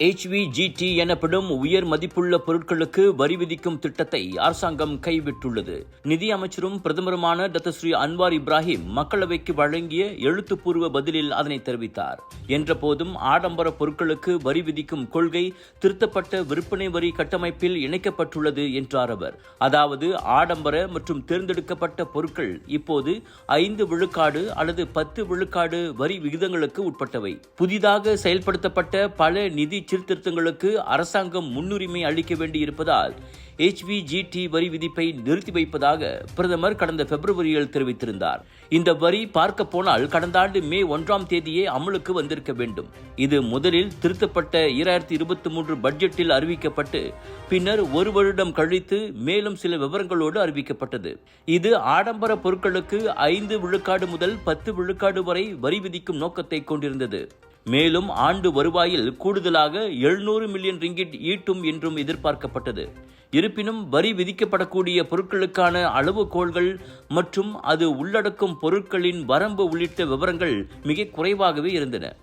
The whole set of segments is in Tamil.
HVGT எனப்படும் உயர் மதிப்புள்ள பொருட்களுக்கு வரி விதிக்கும் திட்டத்தை அரசாங்கம் கைவிட்டுள்ளது. நிதி அமைச்சரும் பிரதமருமான டாக்டர் ஸ்ரீ அன்வார் இப்ராஹிம் மக்களவைக்கு வழங்கிய எழுத்துப்பூர்வ பதிலில் அதனை தெரிவித்தார். என்றபோதும் ஆடம்பர பொருட்களுக்கு வரி விதிக்கும் கொள்கை திருத்தப்பட்ட விற்பனை வரி கட்டமைப்பில் இணைக்கப்பட்டுள்ளது என்றார் அவர். அதாவது ஆடம்பர மற்றும் தேர்ந்தெடுக்கப்பட்ட பொருட்கள் இப்போது 5 விழுக்காடு அல்லது 10 விழுக்காடு வரி விகிதங்களுக்கு உட்பட்டவை. புதிதாக செயல்படுத்தப்பட்ட பல நிதி சீர்திருத்தங்களுக்கு அரசாங்கம் முன்னுரிமை அளிக்க வேண்டியிருப்பதால் HVGT வரி விதிப்பை நிறுத்தி வைப்பதாக பிரதமர் கடந்த பிப்ரவரியில் தெரிவித்திருந்தார். இந்த வரி பார்க்க போனால் கடந்த ஆண்டு மே 1ஆம் தேதியே அமலுக்கு வந்திருக்க வேண்டும். இது முதலில் திருத்தப்பட்ட 2023 பட்ஜெட்டில் அறிவிக்கப்பட்டு பின்னர் ஒரு வருடம் கழித்து மேலும் சில விவரங்களோடு அறிவிக்கப்பட்டது. இது ஆடம்பர பொருட்களுக்கு 5 விழுக்காடு முதல் 10 விழுக்காடு வரை வரி விதிக்கும் நோக்கத்தை கொண்டிருந்தது. மேலும் ஆண்டு வருவாயில் கூடுதலாக 700 மில்லியன் ரிங்கிட் ஈட்டும் என்றும் எதிர்பார்க்கப்பட்டது. இருப்பினும் வரி விதிக்கப்படக்கூடிய பொருட்களுக்கான அளவுகோல்கள் மற்றும் அது உள்ளடக்கும் பொருட்களின் வரம்பு உள்ளிட்ட விவரங்கள் மிக குறைவாகவே இருந்தன.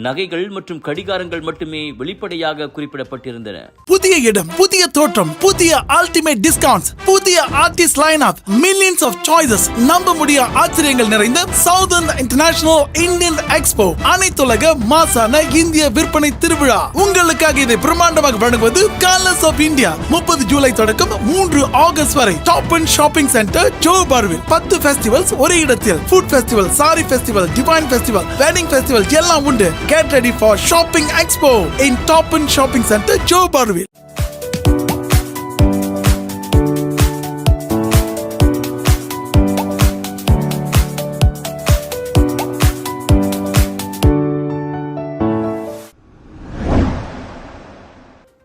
நகைகள் மற்றும் கடிகாரங்கள் மட்டுமே வெளிப்படையாக குறிப்பிடப்பட்டிருந்தன. புதிய இடம், புதிய தோற்றம், புதிய அல்டிமேட் டிஸ்கவுண்ட்ஸ், புதிய artist line up, millions of choices, நம்ப முடிய ஆச்சரியங்கள் நிறைந்த சவுதர்ன் இன்டர்நேஷனல் இந்தியன் எக்ஸ்போ, அனைத்துலக மாசான இந்திய விற்பனை திருவிழா. உங்களுக்காக இதை பிரம்மாண்டமாக வழங்குவது கலர்ஸ் ஆஃப் இந்தியா. 30 ஜூலை தொடக்கம் 3 ஆகஸ்ட் வரை டாப் அண்ட் ஷாப்பிங் சென்டர் ஜோஹர்பாருவில் 10 ஃபெஸ்டிவல்ஸ் ஒரே இடத்தில். Food festival, sari festival, divine festival, wedding festival எல்லாம் உண்டு. Get ready for Shopping Expo in Top End Shopping Center, Johorbaru.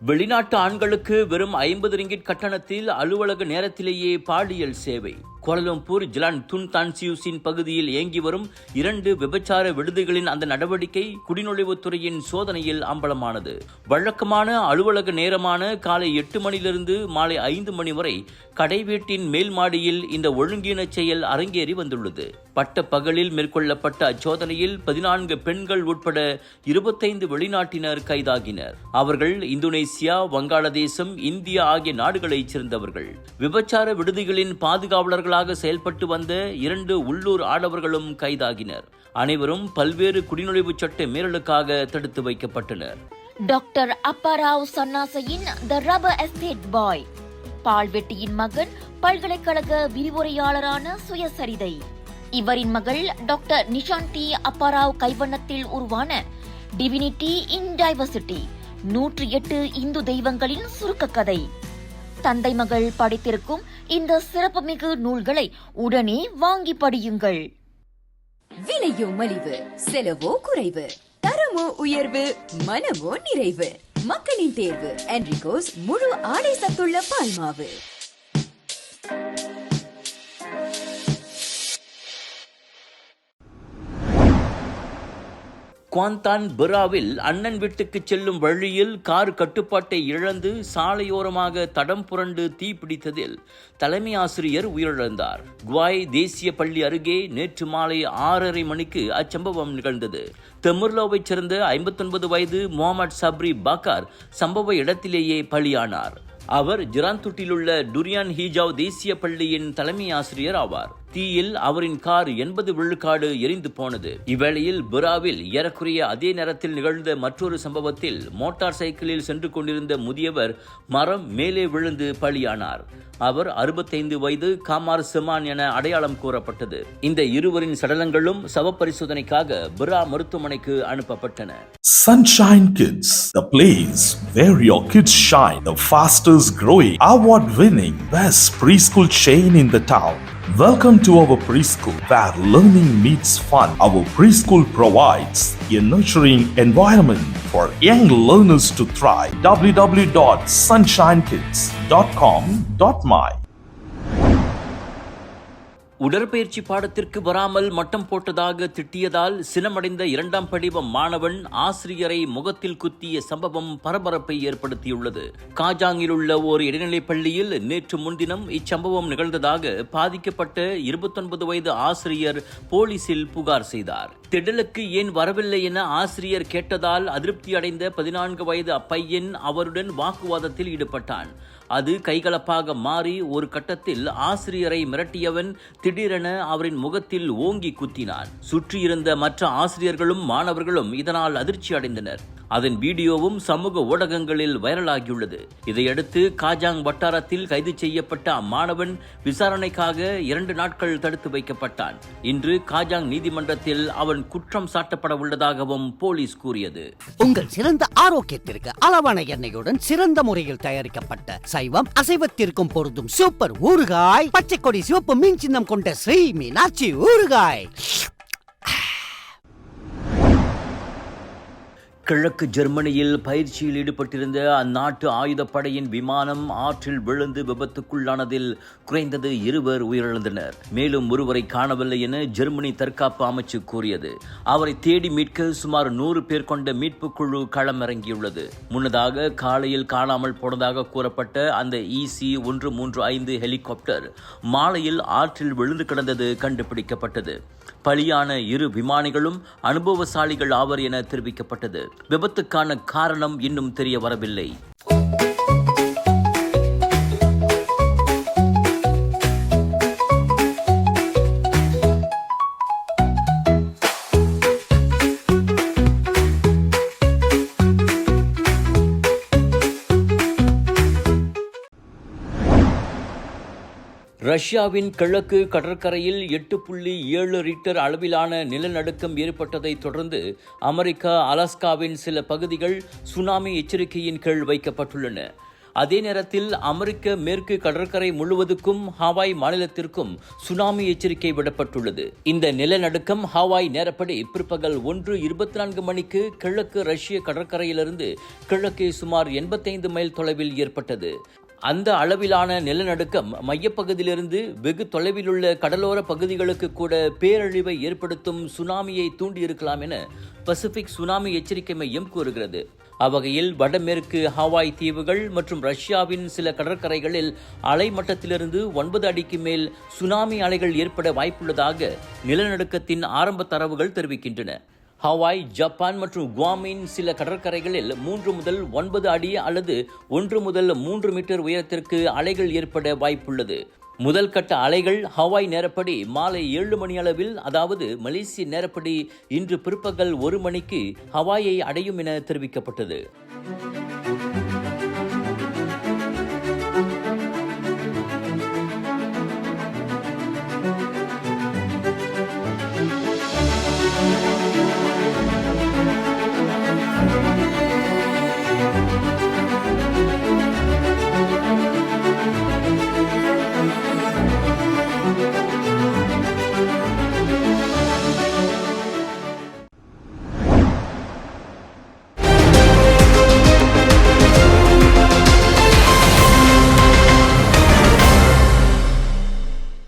வெளிநாட்டு ஆண்களுக்கு வெறும் 50 ரிங்கிட் கட்டணத்தில் அலுவலக நேரத்திலேயே பாலியல் சேவை. கோலாலம்பூர் ஜலான் துன் தான்சியூசின் பகுதியில் இயங்கி வரும் 2 விபச்சார விடுதிகளின் அந்த நடவடிக்கை குடிநுழைவுத்துறையின் சோதனையில் அம்பலமானது. வழக்கமான அலுவலக நேரமான காலை 8 மணியிலிருந்து மாலை 5 மணி வரை கடை வீட்டின் மேல் மாடியில் இந்த ஒழுங்கீன செயல் அரங்கேறி வந்துள்ளது. பட்ட பகலில் மேற்கொள்ளப்பட்ட அச்சோதனையில் 14 பெண்கள் உட்பட 25 வெளிநாட்டினர் கைதாகினர். அவர்கள் இந்தோனேசியா, வங்காளதேசம், இந்தியா ஆகிய நாடுகளைச் சேர்ந்தவர்கள். விபச்சார விடுதிகளின் பாதுகாவலர்கள் செயல்பட்டு வந்த 2 உள்ளூர் ஆடவர்களும் கைதாகினர். அனைவரும் பல்வேறு குடிநுழைவு சட்ட மீறலுக்காக தடுத்து வைக்கப்பட்டனர். டாக்டர் அப்பாராவ் சன்னாசையின் தி ரப்பர் எஸ்டேட் பாய், பால்வெட்டியின் மகன், பல்கலைக்கழக விரிவுரையாளரான சுயசரிதை. இவரின் மகள் டாக்டர் நிஷாந்தி அப்பாராவ் கைவண்ணத்தில் உருவான டிவினிட்டி இன் டைவர்சிட்டி, 108 இந்து தெய்வங்களின் சுருக்க கதை. தந்தை மகள் படித்திருக்கும் இந்த சிறப்புமிகு நூல்களை உடனே வாங்கி படியுங்கள். விலையோ மலிவு, செலவோ குறைவு, தரமோ உயர்வு, மனமோ நிறைவு. மக்களின் தேர்வு என்ரிகோஸ் முழு ஆடை சத்துள்ள பால்மாவு. குவாந்தான் பெராவில் அண்ணன் வீட்டுக்கு செல்லும் வழியில் கார் கட்டுப்பாட்டை இழந்து சாலையோரமாக தடம் புரண்டு தீப்பிடித்ததில் தலைமை ஆசிரியர் உயிரிழந்தார். குவாய் தேசிய பள்ளி அருகே நேற்று மாலை 6:30 மணிக்கு அச்சம்பவம் நிகழ்ந்தது. தெமுர்லோவைச் சேர்ந்த 59 வயது முகமது சப்ரி பாக்கார் சம்பவ இடத்திலேயே பலியானார். அவர் ஜிராந்துட்டிலுள்ள டுரியான் ஹீஜாவ் தேசிய பள்ளியின் தலைமை ஆசிரியர் ஆவார். தீயில் அவரின் கார் 80 விழுக்காடு எரிந்து போனது. இவ்வேளையில் பெராவில் ஏறக்குறைய அதே நேரத்தில் நிகழ்ந்த மற்றொரு சம்பவத்தில் மோட்டார் சைக்கிளில் சென்று கொண்டிருந்த முதியவர் மரம் மேலே விழுந்து பலியானார். அவர் 65 வயது காமார் செமான் என அடையாளம் கூறப்பட்டது. இந்த இருவரின் சடலங்களும் சவ பரிசோதனைக்காக பெரா மருத்துவமனைக்கு அனுப்பப்பட்டன. Sunshine Kids, the place where your kids shine, the fastest growing, award-winning, best preschool chain in the town. Welcome to our preschool, where learning meets fun. Our preschool provides a nurturing environment for young learners to thrive. www.sunshinekids.com.my உடற்பயிற்சி பாடத்திற்கு வராமல் மட்டம் போட்டதாக திட்டியதால் சினமடைந்த 2ஆம் படிவ மாணவன் ஆசிரியரை முகத்தில் குத்திய சம்பவம் பரபரப்பை ஏற்படுத்தியுள்ளது. காஜாங்கில் உள்ள ஓர் இடைநிலைப் பள்ளியில் நேற்று முன்தினம் இச்சம்பவம் நிகழ்ந்ததாக பாதிக்கப்பட்ட 29 வயது ஆசிரியர் போலீசில் புகார் செய்தார். திடலுக்கு ஏன் வரவில்லை என ஆசிரியர் கேட்டதால் அதிருப்தி அடைந்த 14 வயது அப்பையன் அவருடன் வாக்குவாதத்தில் ஈடுபட்டான். அது கைகலப்பாக மாறி ஒரு கட்டத்தில் ஆசிரியரை மிரட்டியவன் திடீரென அவரின் முகத்தில் ஓங்கி குத்தினான். சுற்றியிருந்த மற்ற ஆசிரியர்களும் மாணவர்களும் இதனால் அதிர்ச்சி அடைந்தனர். அதன் வீடியோவும் சமூக ஊடகங்களில் வைரலாகியுள்ளது. இதையடுத்து காஜாங் வட்டாரத்தில் கைது செய்யப்பட்ட அம்மாணவன் விசாரணைக்காக 2 நாட்கள் தடுத்து வைக்கப்பட்டான். இன்று காஜாங் நீதிமன்றத்தில் அவன் குற்றம் சாட்டப்பட உள்ளதாகவும் போலீஸ் கூறியது. உங்கள் சிறந்த ஆரோக்கியத்திற்கு அளவான எண்ணெயுடன் சிறந்த முறையில் தயாரிக்கப்பட்ட சைவம் அசைவத்திற்கும் பொருந்தும் சூப்பர் ஊறுகாய், பச்சை கொடி சிவப்பு மீன் சின்னம் கொண்ட ஸ்ரீ மீனாட்சி ஊறுகாய். கிழக்கு ஜெர்மனியில் பயிற்சியில் ஈடுபட்டிருந்த அந்நாட்டு ஆயுதப்படையின் விமானம் ஆற்றில் விழுந்து விபத்துக்குள்ளானதில் குறைந்தது 2 உயிரிழந்தனர். மேலும் ஒருவரை காணவில்லை என ஜெர்மனி தற்காப்பு அமைச்சு கூறியது. அவரை தேடி மீட்க சுமார் 100 பேர் கொண்ட மீட்பு குழு களமிறங்கியுள்ளது. முன்னதாக காலையில் காணாமல் போனதாக கூறப்பட்ட அந்த EC-135 ஹெலிகாப்டர் மாலையில் ஆற்றில் விழுந்து கிடந்தது கண்டுபிடிக்கப்பட்டது. பலியான 2 விமானிகளும் அனுபவசாலிகள் ஆவர் என தெரிவிக்கப்பட்டது. விபத்துக்கான காரணம் இன்னும் தெரிய வரவில்லை. ரஷ்யாவின் கிழக்கு கடற்கரையில் 8.7 ரிக்டர் அளவிலான நிலநடுக்கம் ஏற்பட்டதை தொடர்ந்து அமெரிக்கா அலாஸ்காவின் சில பகுதிகள் சுனாமி எச்சரிக்கையின் கீழ் வைக்கப்பட்டுள்ளன. அதே நேரத்தில் அமெரிக்க மேற்கு கடற்கரை முழுவதுக்கும் ஹவாய் மாநிலத்திற்கும் சுனாமி எச்சரிக்கை விடப்பட்டுள்ளது. இந்த நிலநடுக்கம் ஹவாய் நேரப்படி பிற்பகல் 1:24 மணிக்கு கிழக்கு ரஷ்ய கடற்கரையிலிருந்து கிழக்கே சுமார் 85 மைல் தொலைவில் ஏற்பட்டது. அந்த அளவிலான நிலநடுக்கம் மையப்பகுதியிலிருந்து வெகு தொலைவில் உள்ள கடலோர பகுதிகளுக்கு கூட பேரழிவை ஏற்படுத்தும் சுனாமியை தூண்டியிருக்கலாம் என பசிபிக் சுனாமி எச்சரிக்கை மையம் கூறுகிறது. அவ்வகையில் வடமேற்கு ஹவாய் தீவுகள் மற்றும் ரஷ்யாவின் சில கடற்கரைகளில் அலை மட்டத்திலிருந்து 9 அடிக்கு மேல் சுனாமி அலைகள் ஏற்பட வாய்ப்புள்ளதாக நிலநடுக்கத்தின் ஆரம்ப தரவுகள் தெரிவிக்கின்றன. ஹவாய், ஜப்பான் மற்றும் குவாமின் சில கடற்கரைகளில் 3 முதல் 9 அடி அல்லது 1 முதல் 3 மீட்டர் உயரத்திற்கு அலைகள் ஏற்பட வாய்ப்புள்ளது. முதல் கட்ட அலைகள் ஹவாய் நேரப்படி மாலை 7 மணி அளவில், அதாவது மலேசிய நேரப்படி இன்று பிற்பகல் 1 மணிக்கு ஹவாயை அடையும் என தெரிவிக்கப்பட்டது.